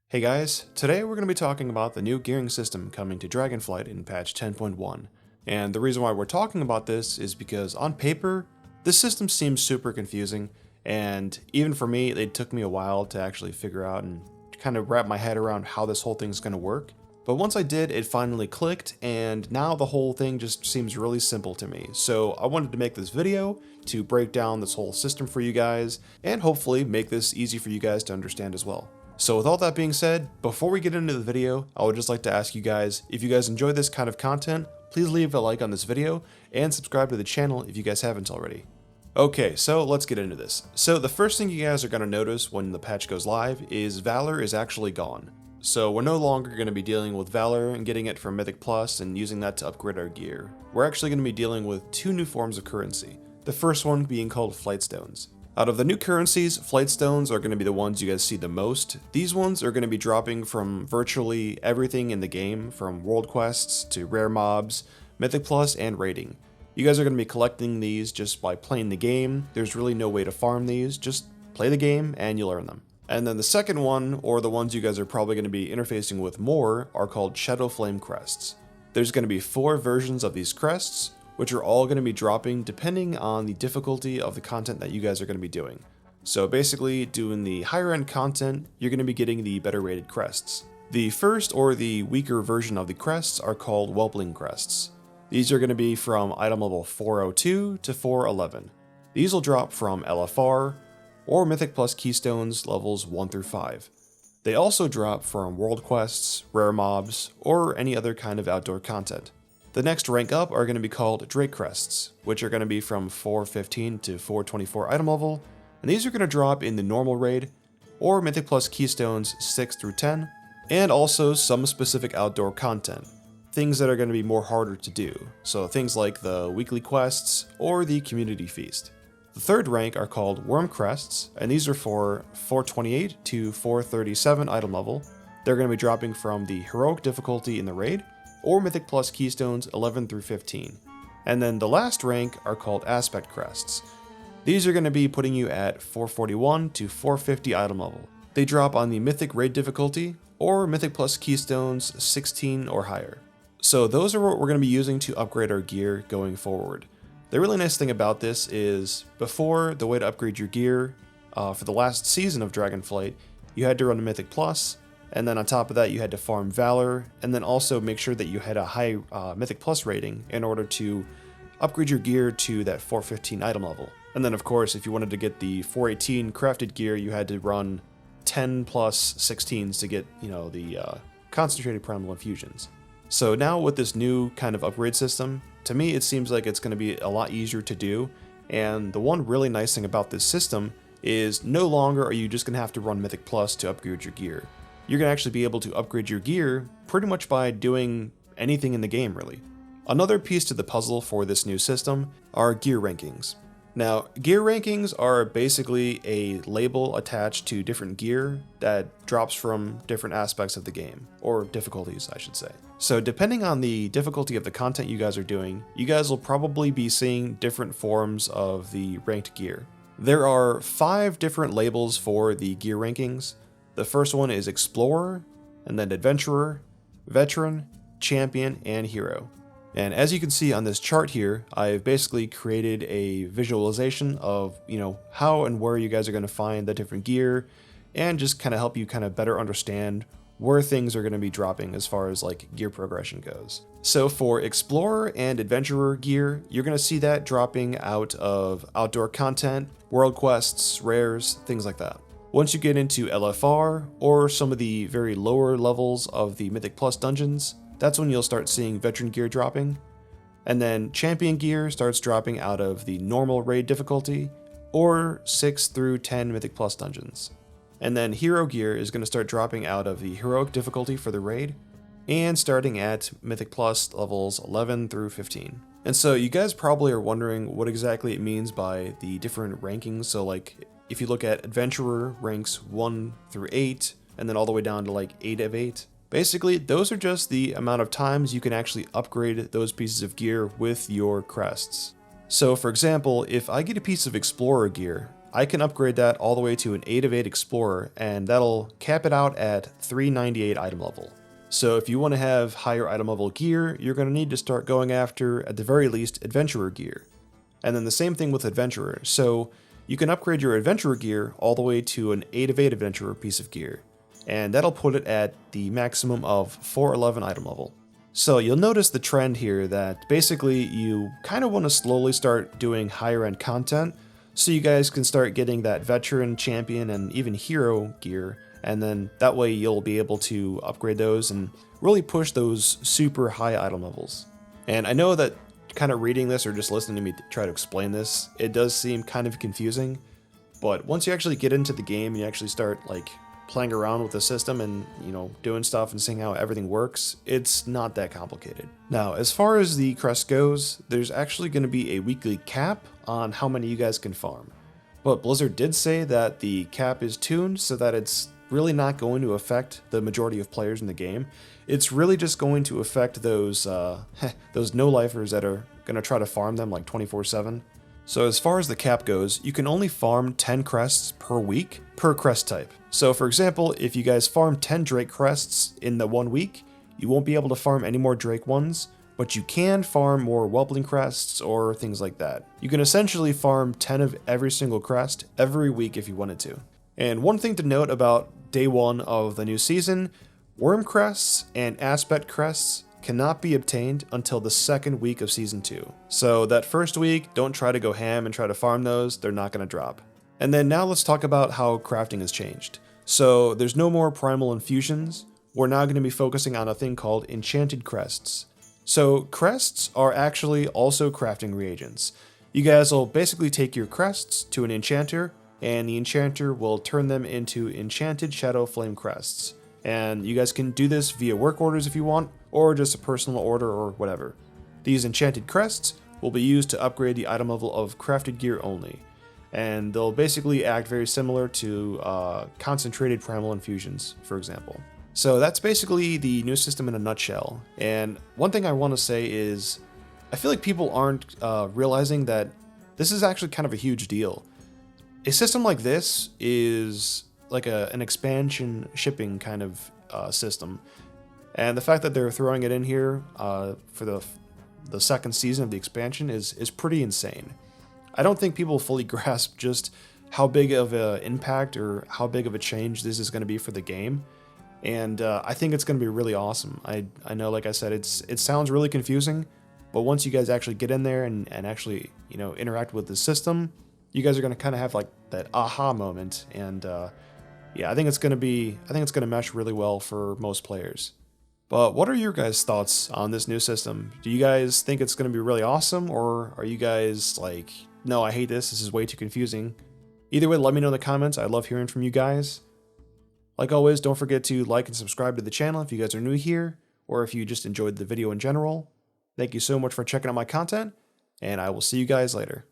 Hey guys, today we're going to be talking about the new gearing system coming to Dragonflight in patch 10.1. And the reason why we're talking about this is because on paper, this system seems super confusing, and even for me, it took me a while to actually figure out and kind of wrap my head around how this whole thing's going to work. But once I did, it finally clicked, and now the whole thing just seems really simple to me. So I wanted to make this video to break down this whole system for you guys, and hopefully make this easy for you guys to understand as well. So with all that being said, before we get into the video, I would just like to ask you guys, if you guys enjoy this kind of content, please leave a like on this video, and subscribe to the channel if you guys haven't already. Okay, so let's get into this. So the first thing you guys are going to notice when the patch goes live is Valor is actually gone. So we're no longer going to be dealing with Valor and getting it from Mythic Plus and using that to upgrade our gear. We're actually going to be dealing with two new forms of currency. The first one being called Flight Stones. Out of the new currencies, Flight Stones are going to be the ones you guys see the most. These ones are going to be dropping from virtually everything in the game, from world quests to rare mobs, Mythic Plus, and raiding. You guys are going to be collecting these just by playing the game. There's really no way to farm these, just play the game and you'll earn them. And then the second one, or the ones you guys are probably going to be interfacing with more, are called Shadow Flame crests. There's going to be 4 versions of these crests, which are all going to be dropping depending on the difficulty of the content that you guys are going to be doing. So basically, doing the higher end content, you're going to be getting the better rated crests. The first or the weaker version of the crests are called Whelpling crests. These are going to be from item level 402 to 411. These will drop from LFR or Mythic Plus Keystones levels 1 through 5. They also drop from world quests, rare mobs, or any other kind of outdoor content. The next rank up are going to be called Drake Crests, which are going to be from 415 to 424 item level, and these are going to drop in the normal raid, or Mythic Plus Keystones 6 through 10, and also some specific outdoor content, things that are going to be more harder to do, so things like the weekly quests or the community feast. The third rank are called Worm Crests, and these are for 428 to 437 item level. They're going to be dropping from the heroic difficulty in the raid, or Mythic Plus Keystones 11 through 15. And then the last rank are called Aspect Crests. These are going to be putting you at 441 to 450 item level. They drop on the Mythic Raid difficulty, or Mythic Plus Keystones 16 or higher. So those are what we're going to be using to upgrade our gear going forward. The really nice thing about this is, before, the way to upgrade your gear, for the last season of Dragonflight, you had to run a Mythic Plus, and then on top of that you had to farm Valor, and then also make sure that you had a high Mythic Plus rating in order to upgrade your gear to that 415 item level. And then of course, if you wanted to get the 418 crafted gear, you had to run 10 plus 16s to get, the concentrated primal infusions. So now with this new kind of upgrade system, to me it seems like it's going to be a lot easier to do, and the one really nice thing about this system is no longer are you just going to have to run Mythic Plus to upgrade your gear. You're going to actually be able to upgrade your gear pretty much by doing anything in the game, really. Another piece to the puzzle for this new system are gear rankings. Now, gear rankings are basically a label attached to different gear that drops from different aspects of the game, or difficulties, I should say. So depending on the difficulty of the content you guys are doing, you guys will probably be seeing different forms of the ranked gear. There are 5 different labels for the gear rankings. The first one is Explorer, and then Adventurer, Veteran, Champion, and Hero. And as you can see on this chart here, I've basically created a visualization of, how and where you guys are going to find the different gear, and just kind of help you kind of better understand where things are going to be dropping as far as like gear progression goes. So for Explorer and Adventurer gear, you're going to see that dropping out of outdoor content, world quests, rares, things like that. Once you get into LFR, or some of the very lower levels of the Mythic Plus dungeons, that's when you'll start seeing veteran gear dropping. And then champion gear starts dropping out of the normal raid difficulty, or 6 through 10 Mythic Plus dungeons. And then hero gear is going to start dropping out of the heroic difficulty for the raid, and starting at Mythic Plus levels 11 through 15. And so you guys probably are wondering what exactly it means by the different rankings. So like, if you look at Adventurer ranks 1 through 8, and then all the way down to like 8 of 8, basically those are just the amount of times you can actually upgrade those pieces of gear with your crests. So for example, if I get a piece of Explorer gear, I can upgrade that all the way to an 8 of 8 Explorer, and that'll cap it out at 398 item level. So if you want to have higher item level gear, you're going to need to start going after, at the very least, Adventurer gear. And then the same thing with Adventurer. So you can upgrade your Adventurer gear all the way to an 8 of 8 Adventurer piece of gear, and that'll put it at the maximum of 411 item level. So you'll notice the trend here that basically you kind of want to slowly start doing higher end content so you guys can start getting that veteran, champion, and even hero gear, and then that way you'll be able to upgrade those and really push those super high item levels. And I know that kind of reading this or just listening to me try to explain this, it does seem kind of confusing, but once you actually get into the game and you actually start like playing around with the system and, you know, doing stuff and seeing how everything works, it's not that complicated. Now, as far as the crest goes, there's actually going to be a weekly cap on how many you guys can farm. But Blizzard did say that the cap is tuned so that it's really not going to affect the majority of players in the game. It's really just going to affect those those no-lifers that are going to try to farm them like 24/7. So as far as the cap goes, you can only farm 10 crests per week per crest type. So for example, if you guys farm 10 Drake crests in the 1 week, you won't be able to farm any more Drake ones, but you can farm more Wobbling crests or things like that. You can essentially farm 10 of every single crest every week if you wanted to. And one thing to note about day 1 of the new season, Worm crests and Aspect crests cannot be obtained until the 2nd week of Season 2. So that first week, don't try to go ham and try to farm those, they're not going to drop. And then now let's talk about how crafting has changed. So there's no more primal infusions, we're now going to be focusing on a thing called enchanted crests. So crests are actually also crafting reagents. You guys will basically take your crests to an enchanter, and the enchanter will turn them into enchanted Shadow Flame crests. And you guys can do this via work orders if you want, or just a personal order or whatever. These enchanted crests will be used to upgrade the item level of crafted gear only, and they'll basically act very similar to concentrated primal infusions, for example. So that's basically the new system in a nutshell. And one thing I want to say is, I feel like people aren't realizing that this is actually kind of a huge deal. A system like this is like an expansion shipping kind of system. And the fact that they're throwing it in here for the 2nd season of the expansion is pretty insane. I don't think people fully grasp just how big of an impact or how big of a change this is going to be for the game. And I think it's going to be really awesome. I know, like I said, it sounds really confusing, but once you guys actually get in there and actually, you know, interact with the system, you guys are going to kind of have like that aha moment. And yeah, I think it's going to mesh really well for most players. But what are your guys' thoughts on this new system? Do you guys think it's going to be really awesome, or are you guys like, no, I hate this is way too confusing? Either way, let me know in the comments. I love hearing from you guys. Like always, don't forget to like and subscribe to the channel if you guys are new here, or if you just enjoyed the video in general. Thank you so much for checking out my content, and I will see you guys later.